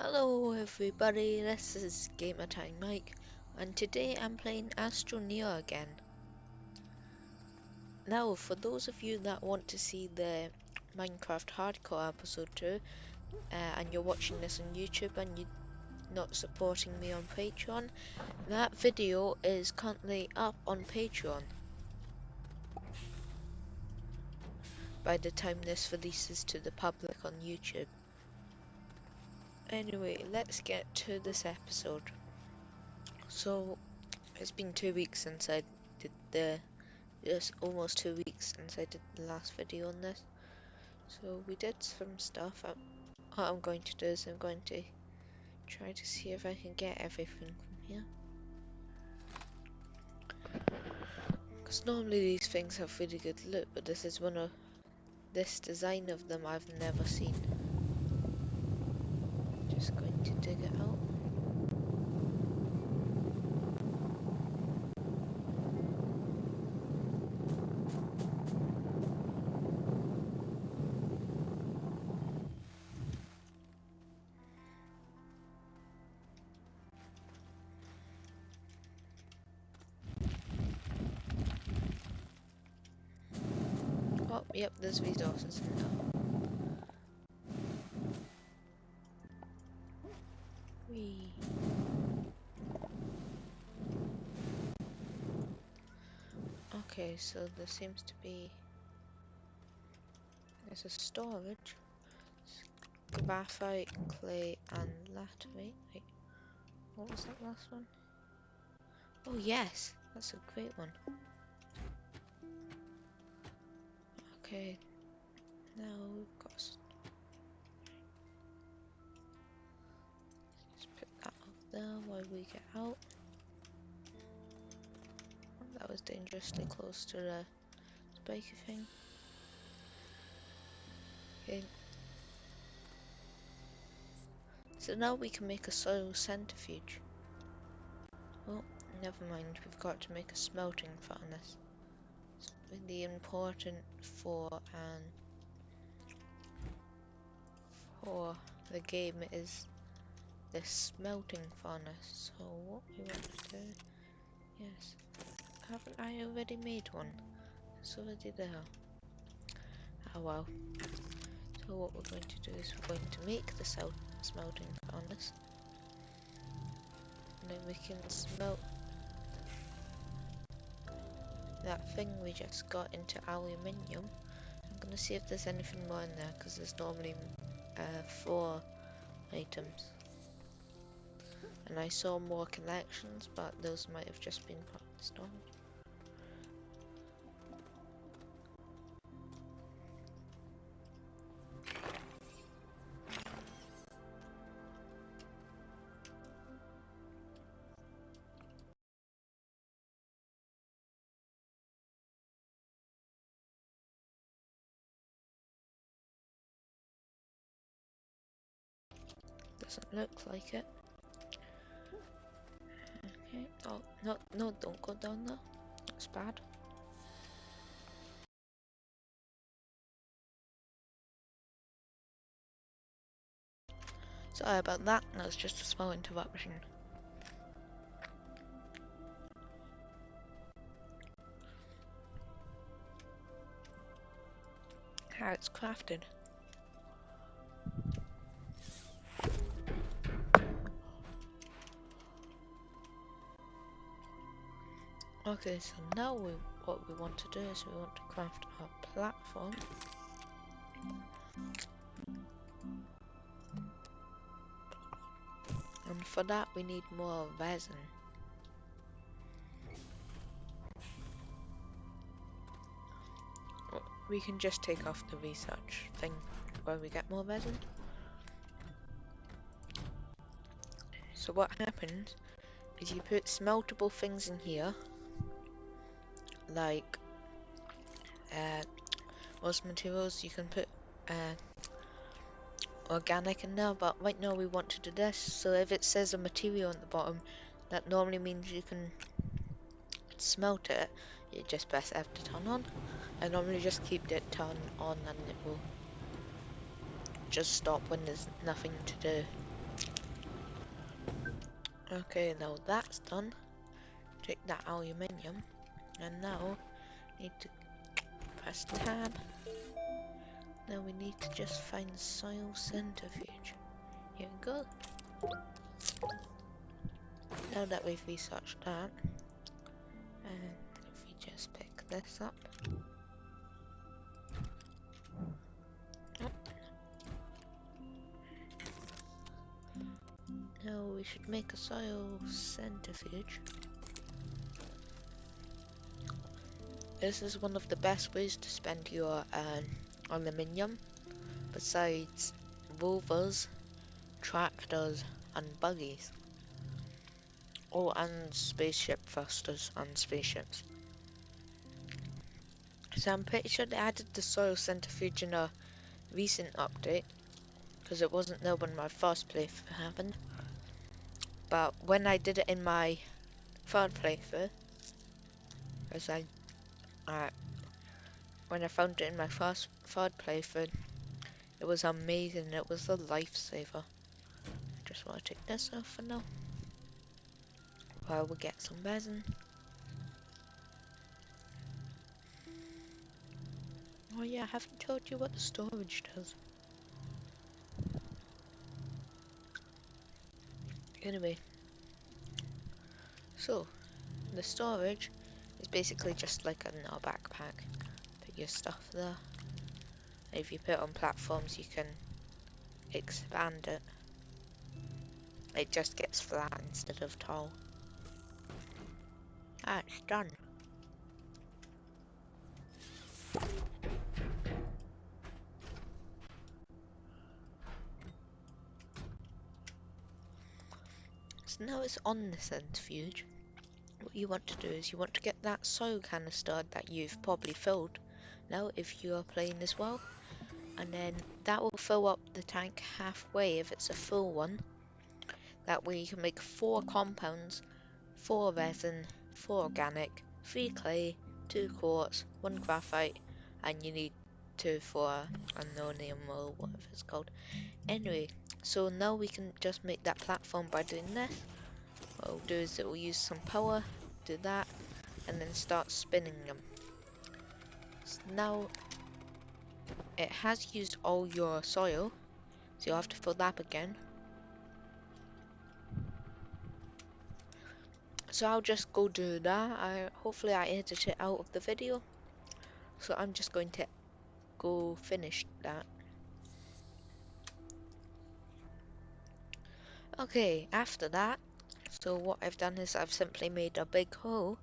Hello everybody, this is Gamertime Mike, and today I'm playing Astroneer again. Now, for those of you that want to see the Minecraft Hardcore episode 2, and you're watching this on YouTube and you're not supporting me on Patreon, that video is currently up on Patreon by the time this releases to the public on YouTube. Anyway, let's get to this episode. So, it's been 2 weeks since I did It's almost 2 weeks since I did the last video on this. So we did some stuff. What I'm going to do is I'm going to try to see if I can get everything from here. Because normally these things have really good loot, but this is this design of them I've never seen. Just going to dig it out. Oh, yep, there's resources in there. Whee. Okay, so there seems to be... There's a storage. Graphite, clay, and laterite. Wait, what was that last one? Oh yes, that's a great one. Okay, now we've got... Just put that up there while we get out. Oh, that was dangerously close to the spiky thing. Okay. So now we can make a soil centrifuge. Oh, never mind, we've got to make a smelting furnace. It's really important for the game is this smelting furnace. So what we want to do, yes, haven't I already made one? It's already there. Oh well. So what we're going to do is we're going to make the smelting furnace. And then we can smelt that thing we just got into aluminium. I'm gonna see if there's anything more in there, because there's normally 4 items. And I saw more collections, but those might have just been part of the storage. Doesn't look like it. Okay. Oh, no, don't go down there. That's bad. Sorry about that. That was just a small interruption. How it's crafted. Okay, so now what we want to do is we want to craft our platform. And for that we need more resin. We can just take off the research thing where we get more resin. So what happens is you put smeltable things in here, like most materials you can put organic in there, but right now we want to do this, so if it says a material on the bottom, that normally means you can smelt it. You just press F to turn on. I normally just keep it turned on and it will just stop when there's nothing to do. Okay, now that's done. Take that aluminium, and now need to press tab. Now we need to just find soil centrifuge. Here we go. Now that we've researched that, and if we just pick this up. Oh. Now we should make a soil centrifuge. This is one of the best ways to spend your aluminium, besides rovers, tractors, and buggies. Oh, and spaceship thrusters and spaceships. So I'm pretty sure they added the soil centrifuge in a recent update, because it wasn't there when my first playthrough happened. But when I did it in my third playthrough, as when I found it in my third playthrough, it was amazing. It was a lifesaver. I just want to take this off for now, while we get some resin. Oh yeah, I haven't told you what the storage does. Anyway, so the storage is basically just like a little backpack. Put your stuff there. If you put it on platforms, you can expand it. It just gets flat instead of tall. Ah, it's done. So now it's on the centrifuge. What you want to do is you want to get that soil canister that you've probably filled now if you are playing as well, and then that will fill up the tank halfway if it's a full one. That way you can make 4 compounds, 4 resin, 4 organic, 3 clay, 2 quartz, 1 graphite, and you need 2 for ammonium or whatever it's called. Anyway, so now we can just make that platform by doing this. What we'll do is it will use some power, do that, and then start spinning them. So now it has used all your soil, so you'll have to fill that up again. So I'll just go do that. Hopefully I edit it out of the video. So I'm just going to go finish that. Okay, after that, so what I've done is I've simply made a big hole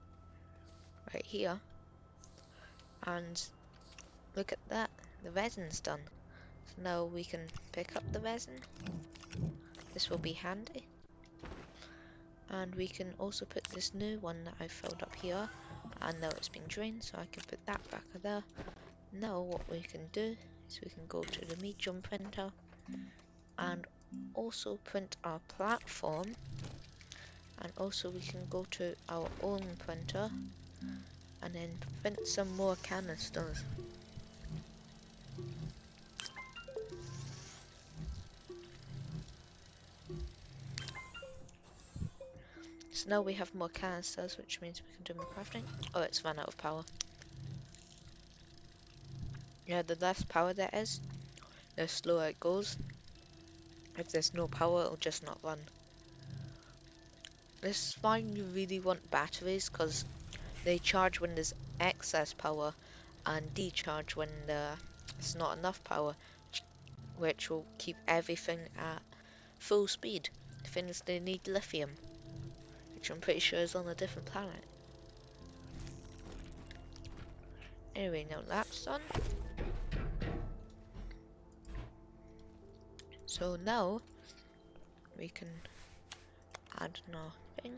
right here. And look at that, the resin's done. So now we can pick up the resin. This will be handy. And we can also put this new one that I filled up here. And now it's been drained, so I can put that back there. Now what we can do is we can go to the medium printer and also print our platform, and also we can go to our own printer and then print some more canisters. So now we have more canisters, which means we can do more crafting. Oh, it's run out of power. Yeah, the less power there is, the slower it goes. If there's no power, it'll just not run. This is why you really want batteries, because they charge when there's excess power and decharge when there's not enough power, which will keep everything at full speed. Things they need lithium, which I'm pretty sure is on a different planet. Anyway, now that's done. So now we can add nothing.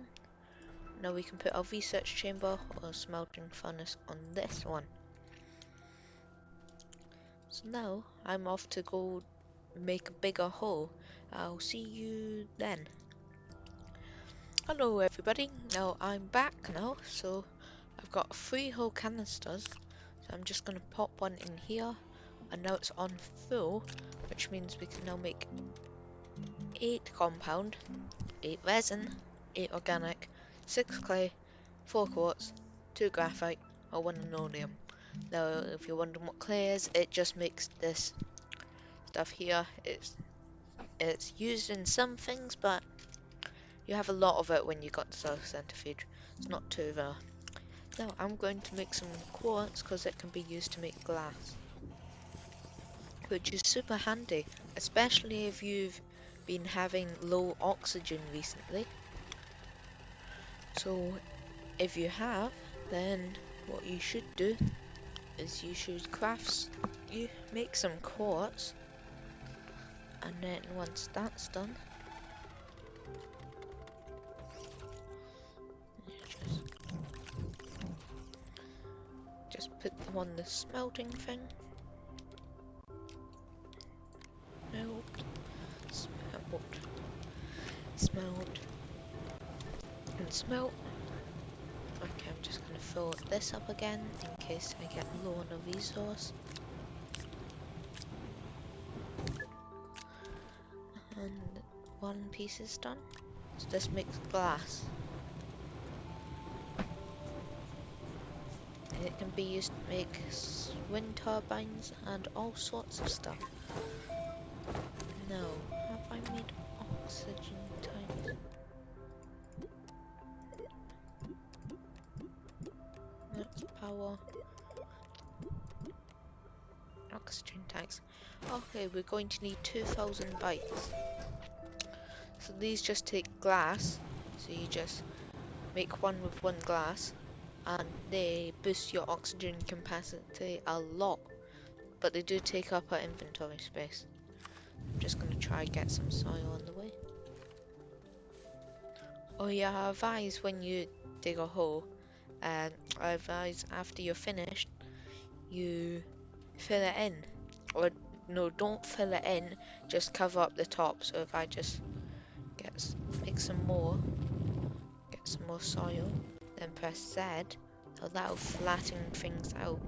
Now we can put our research chamber or smelting furnace on this one. So now I'm off to go make a bigger hole. I'll see you then. Hello everybody, now I'm back now, so I've got 3 whole canisters, so I'm just going to pop one in here, and now it's on full, which means we can now make 8 compound, 8 resin, 8 organic, 6 clay, 4 quartz, 2 graphite, or 1 linoleum. Now, if you're wondering what clay is, it just makes this stuff here. It's used in some things, but you have a lot of it when you got the soil centrifuge. It's not too rare. Now, I'm going to make some quartz because it can be used to make glass, which is super handy, especially if you've been having low oxygen recently. So, if you have, then what you should do is you should you make some quartz, and then once that's done, you just put them on the smelting thing. Melt, smelt, smelt, and smelt. Okay, I'm just gonna fill this up again in case I get low on a resource. And one piece is done. So this makes glass. And it can be used to make wind turbines and all sorts of stuff. Now, have I made oxygen tanks? That's power. Oxygen tanks. Okay, we're going to need 2,000 bytes. So these just take glass. So you just make one with one glass. And they boost your oxygen capacity a lot. But they do take up our inventory space. I'm just going to try and get some soil on the way. Oh yeah, I advise when you dig a hole, I advise after you're finished, you fill it in. Or no, don't fill it in, just cover up the top. So if I just make some more, get some more soil, then press Z, so that'll flatten things out.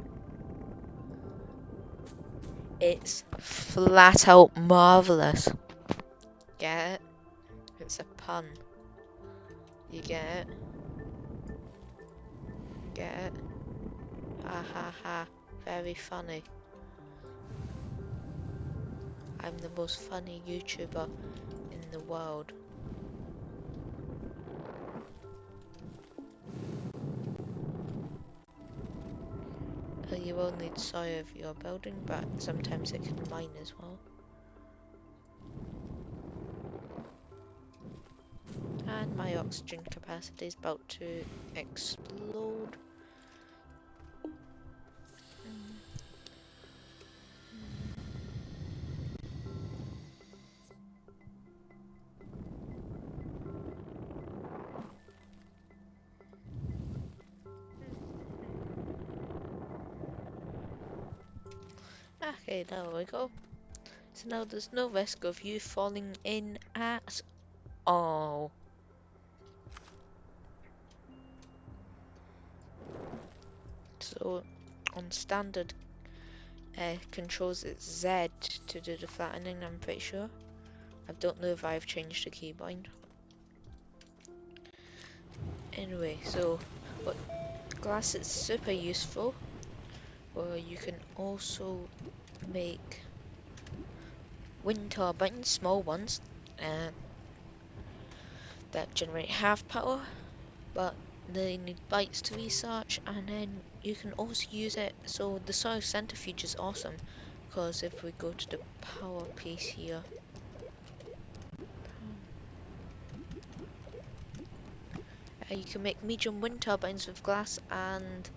It's flat out marvellous. Get it? It's a pun. You get it? Get it? Ha ha ha. Very funny. I'm the most funny YouTuber in the world. You will need soil if you're building, but sometimes it can mine as well. And my oxygen capacity is about to explode. Okay, there we go. So now there's no risk of you falling in at all. So on standard controls it's Z to do the flattening, I'm pretty sure. I don't know if I've changed the keybind. Anyway, so what glass is super useful. Or you can also make wind turbines, small ones, that generate half power, but they need bytes to research, and then you can also use it. So the soil centrifuge is awesome, because if we go to the power piece here, you can make medium wind turbines with glass and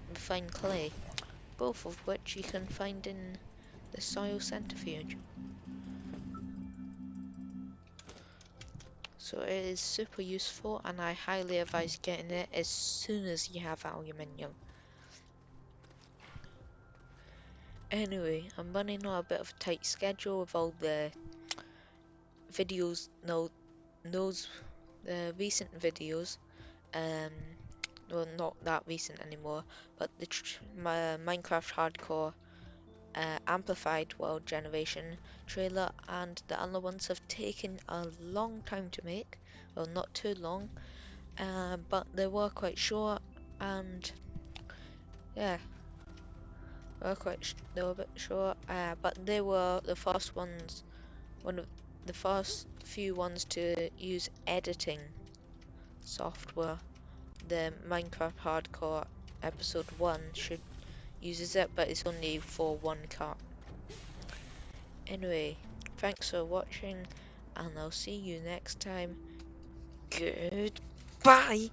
refined clay, both of which you can find in the soil centrifuge. So it is super useful, and I highly advise getting it as soon as you have aluminium. Anyway, I'm running on a bit of a tight schedule with all the videos, those recent videos, well, not that recent anymore, but my Minecraft Hardcore amplified world generation trailer, and the other ones have taken a long time to make. Well, not too long, but they were quite short, and yeah, they were a bit short, but they were the first ones, one of the first few ones to use editing software. The Minecraft Hardcore episode 1 should uses it, but it's only for one cut. Anyway, thanks for watching, and I'll see you next time. Goodbye!